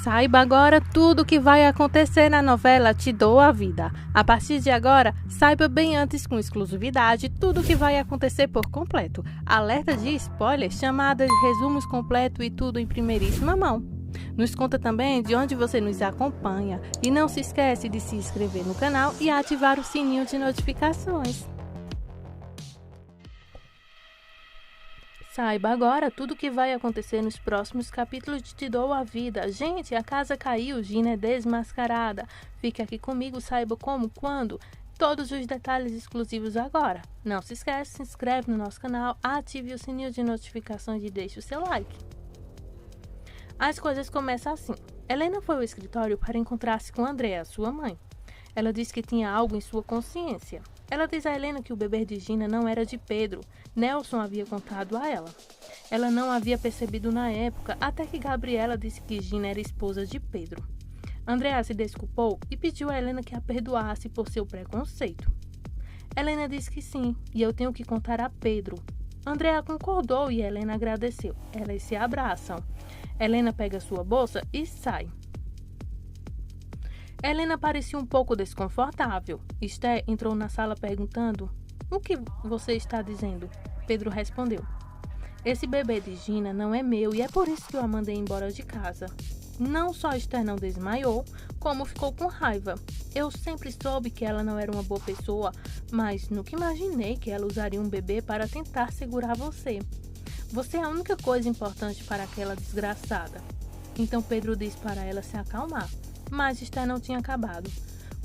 Saiba agora tudo o que vai acontecer na novela Te Dou a Vida. A partir de agora, saiba bem antes com exclusividade tudo o que vai acontecer por completo. Alerta de spoiler, chamadas, resumos completos e tudo em primeiríssima mão. Nos conta também de onde você nos acompanha e não se esquece de se inscrever no canal e ativar o sininho de notificações. Saiba agora tudo o que vai acontecer nos próximos capítulos de Te Dou a Vida. Gente, a casa caiu, Gina é desmascarada. Fique aqui comigo, saiba como, quando, todos os detalhes exclusivos agora. Não se esquece, se inscreve no nosso canal, ative o sininho de notificações e deixe o seu like. As coisas começam assim. Helena foi ao escritório para encontrar-se com Andréa, sua mãe. Ela disse que tinha algo em sua consciência. Ela diz a Helena que o bebê de Gina não era de Pedro. Nelson havia contado a ela. Ela não havia percebido na época, até que Gabriela disse que Gina era esposa de Pedro. Andréa se desculpou e pediu a Helena que a perdoasse por seu preconceito. Helena disse que sim, e eu tenho que contar a Pedro. Andréa concordou e Helena agradeceu. Elas se abraçam. Helena pega sua bolsa e sai. Helena parecia um pouco desconfortável. Esther entrou na sala perguntando: "O que você está dizendo?" Pedro respondeu: "Esse bebê de Gina não é meu e é por isso que eu a mandei embora de casa." Não só Esther não desmaiou, como ficou com raiva. "Eu sempre soube que ela não era uma boa pessoa, mas nunca imaginei que ela usaria um bebê para tentar segurar você. Você é a única coisa importante para aquela desgraçada." Então Pedro disse para ela se acalmar. Mas Esther não tinha acabado.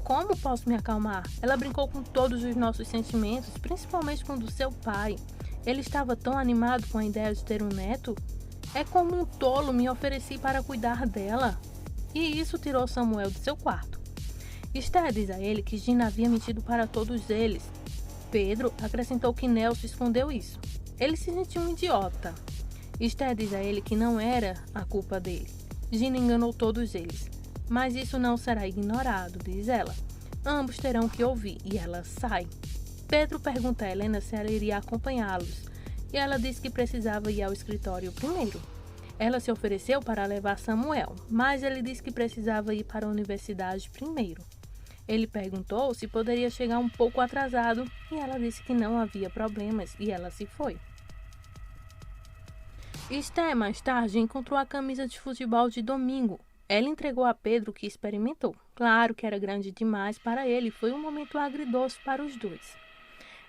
"Como posso me acalmar? Ela brincou com todos os nossos sentimentos, principalmente com o do seu pai. Ele estava tão animado com a ideia de ter um neto. É como um tolo me ofereci para cuidar dela." E isso tirou Samuel do seu quarto. Esther diz a ele que Gina havia mentido para todos eles. Pedro acrescentou que Nelson escondeu isso. Ele se sentiu um idiota. Esther diz a ele que não era a culpa dele. Gina enganou todos eles. "Mas isso não será ignorado", diz ela. "Ambos terão que ouvir", e ela sai. Pedro pergunta a Helena se ela iria acompanhá-los, e ela disse que precisava ir ao escritório primeiro. Ela se ofereceu para levar Samuel, mas ele disse que precisava ir para a universidade primeiro. Ele perguntou se poderia chegar um pouco atrasado, e ela disse que não havia problemas, e ela se foi. Esther, mais tarde, encontrou a camisa de futebol de domingo. Ela entregou a Pedro, que experimentou. Claro que era grande demais para ele e foi um momento agridoce para os dois.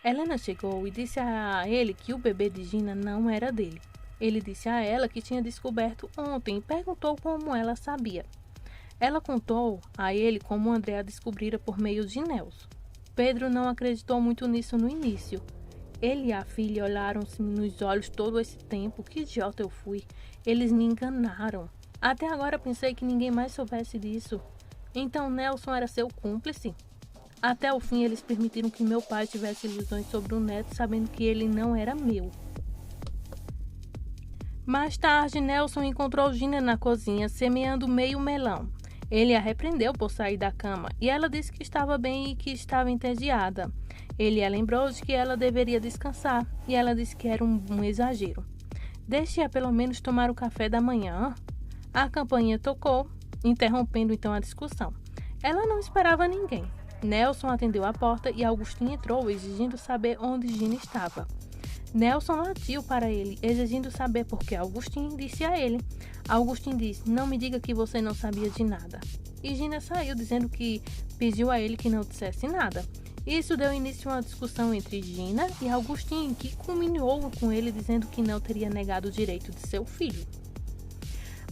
Helena chegou e disse a ele que o bebê de Gina não era dele. Ele disse a ela que tinha descoberto ontem e perguntou como ela sabia. Ela contou a ele como Andréa descobrira por meio de Nelson. Pedro não acreditou muito nisso no início. Ele e a filha olharam-se nos olhos todo esse tempo. Que idiota eu fui. Eles me enganaram. Até agora pensei que ninguém mais soubesse disso. Então Nelson era seu cúmplice? Até o fim eles permitiram que meu pai tivesse ilusões sobre o neto, sabendo que ele não era meu. Mais tarde, Nelson encontrou Gina na cozinha, semeando meio melão. Ele a repreendeu por sair da cama, e ela disse que estava bem e que estava entediada. Ele a lembrou de que ela deveria descansar, e ela disse que era um exagero. "Deixe-a pelo menos tomar o café da manhã." A campainha tocou, interrompendo então a discussão. Ela não esperava ninguém. Nelson atendeu a porta e Augustin entrou, exigindo saber onde Gina estava. Nelson latiu para ele, exigindo saber por que Augustin disse a ele. Augustin disse: "Não me diga que você não sabia de nada." E Gina saiu dizendo que pediu a ele que não dissesse nada. Isso deu início a uma discussão entre Gina e Augustin, que culminou com ele dizendo que não teria negado o direito de seu filho.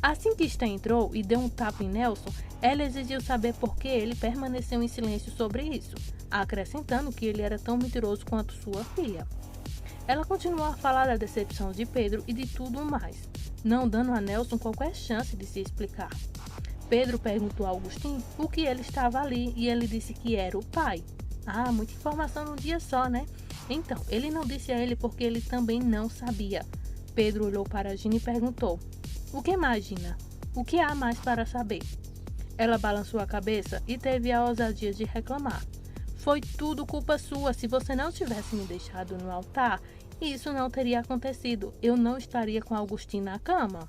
Assim que Esther entrou e deu um tapa em Nelson, ela exigiu saber por que ele permaneceu em silêncio sobre isso, acrescentando que ele era tão mentiroso quanto sua filha. Ela continuou a falar da decepção de Pedro e de tudo mais, não dando a Nelson qualquer chance de se explicar. Pedro perguntou a Augustin o que ele estava ali e ele disse que era o pai. Ah, muita informação num dia só, né? Então, ele não disse a ele porque ele também não sabia. Pedro olhou para Gina e perguntou: "O que mais, Gina? O que há mais para saber?" Ela balançou a cabeça e teve a ousadia de reclamar. "Foi tudo culpa sua. Se você não tivesse me deixado no altar, isso não teria acontecido. Eu não estaria com Augustin na cama."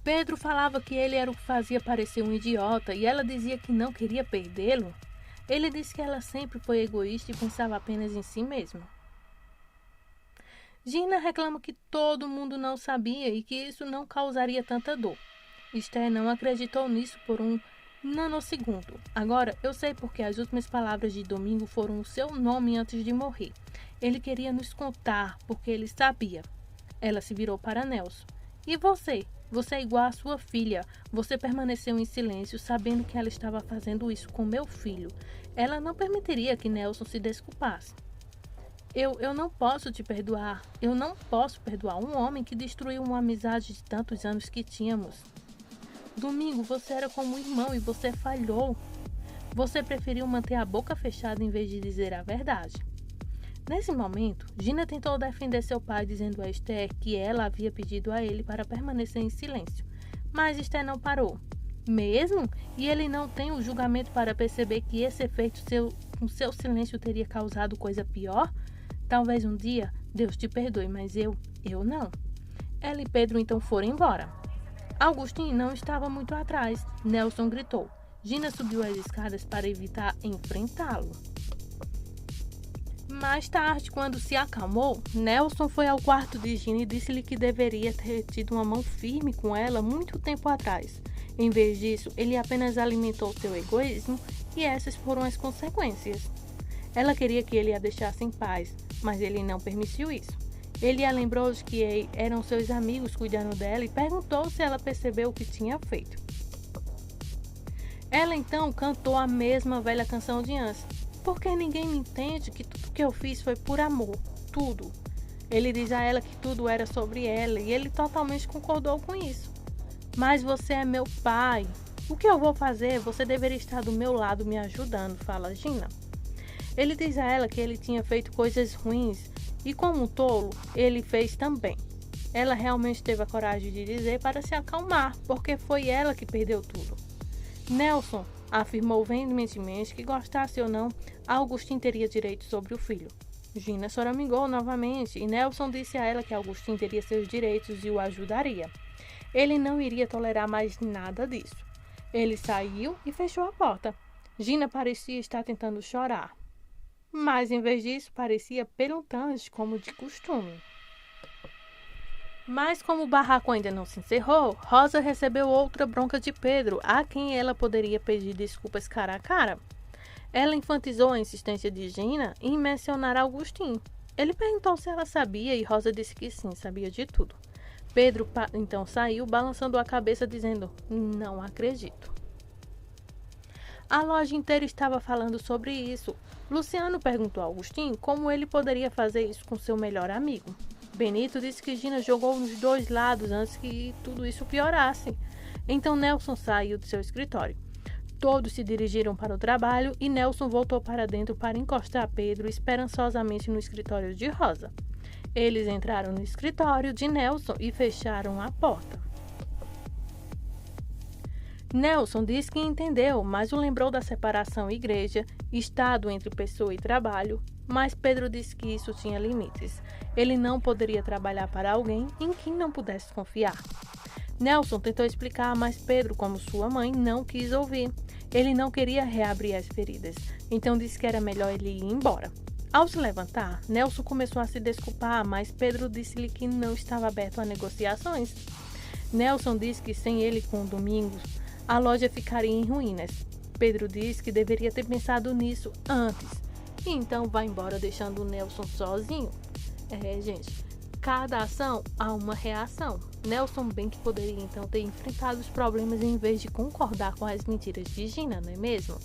Pedro falava que ele era o que fazia parecer um idiota e ela dizia que não queria perdê-lo. Ele disse que ela sempre foi egoísta e pensava apenas em si mesma. Gina reclama que todo mundo não sabia e que isso não causaria tanta dor. Esther não acreditou nisso por um nanosegundo. Agora, eu sei porque as últimas palavras de Domingo foram o seu nome antes de morrer. Ele queria nos contar, porque ele sabia. Ela se virou para Nelson. E você? Você é igual à sua filha. Você permaneceu em silêncio, sabendo que ela estava fazendo isso com meu filho. Ela não permitiria que Nelson se desculpasse. Eu não posso te perdoar. Eu não posso perdoar um homem que destruiu uma amizade de tantos anos que tínhamos. Domingo, você era como um irmão e você falhou. Você preferiu manter a boca fechada em vez de dizer a verdade. Nesse momento, Gina tentou defender seu pai, dizendo a Esther que ela havia pedido a ele para permanecer em silêncio. Mas Esther não parou. Mesmo? E ele não tem o julgamento para perceber que esse efeito com seu silêncio teria causado coisa pior? Talvez um dia Deus te perdoe, mas eu não. Ela e Pedro então foram embora. Augustin não estava muito atrás. Nelson gritou. Gina subiu as escadas para evitar enfrentá-lo. Mais tarde, quando se acalmou, Nelson foi ao quarto de Gina e disse-lhe que deveria ter tido uma mão firme com ela muito tempo atrás. Em vez disso, ele apenas alimentou seu egoísmo e essas foram as consequências. Ela queria que ele a deixasse em paz, mas ele não permitiu isso. Ele a lembrou de que eram seus amigos cuidando dela e perguntou se ela percebeu o que tinha feito. Ela então cantou a mesma velha canção de antes. Porque ninguém me entende que tudo que eu fiz foi por amor. Tudo. Ele diz a ela que tudo era sobre ela e ele totalmente concordou com isso. Mas você é meu pai. O que eu vou fazer? Você deveria estar do meu lado me ajudando, fala Gina. Ele diz a ela que ele tinha feito coisas ruins e, como um tolo, ele fez também. Ela realmente teve a coragem de dizer para se acalmar, porque foi ela que perdeu tudo. Nelson afirmou veementemente que, gostasse ou não, Augustin teria direito sobre o filho. Gina choramingou novamente e Nelson disse a ela que Augustin teria seus direitos e o ajudaria. Ele não iria tolerar mais nada disso. Ele saiu e fechou a porta. Gina parecia estar tentando chorar, mas em vez disso parecia perguntante como de costume. Mas como o barraco ainda não se encerrou, Rosa recebeu outra bronca de Pedro, a quem ela poderia pedir desculpas cara a cara. Ela enfatizou a insistência de Gina em mencionar Augustin. Ele perguntou se ela sabia e Rosa disse que sim, sabia de tudo. Pedro então saiu, balançando a cabeça, dizendo, não acredito. A loja inteira estava falando sobre isso. Luciano perguntou a Augustin como ele poderia fazer isso com seu melhor amigo. Benito disse que Gina jogou nos dois lados antes que tudo isso piorasse. Então Nelson saiu de seu escritório. Todos se dirigiram para o trabalho e Nelson voltou para dentro para encostar Pedro esperançosamente no escritório de Rosa. Eles entraram no escritório de Nelson e fecharam a porta. Nelson disse que entendeu, mas o lembrou da separação igreja, estado entre pessoa e trabalho, mas Pedro disse que isso tinha limites. Ele não poderia trabalhar para alguém em quem não pudesse confiar. Nelson tentou explicar, mas Pedro, como sua mãe, não quis ouvir. Ele não queria reabrir as feridas, então disse que era melhor ele ir embora. Ao se levantar, Nelson começou a se desculpar, mas Pedro disse-lhe que não estava aberto a negociações. Nelson disse que sem ele com Domingos, a loja ficaria em ruínas. Pedro disse que deveria ter pensado nisso antes. E então vai embora deixando o Nelson sozinho. Gente, cada ação há uma reação. Nelson bem que poderia então ter enfrentado os problemas em vez de concordar com as mentiras de Gina, não é mesmo?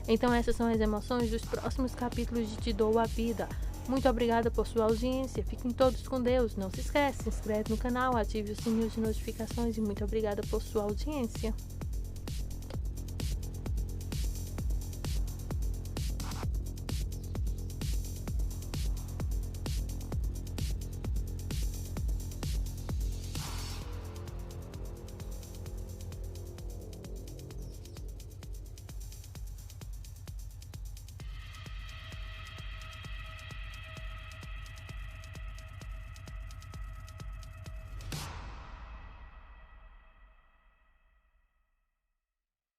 Então essas são as emoções dos próximos capítulos de Te Dou a Vida. Muito obrigada por sua audiência. Fiquem todos com Deus. Não se esqueça, se inscreve no canal, ative o sininho de notificações e muito obrigada por sua audiência.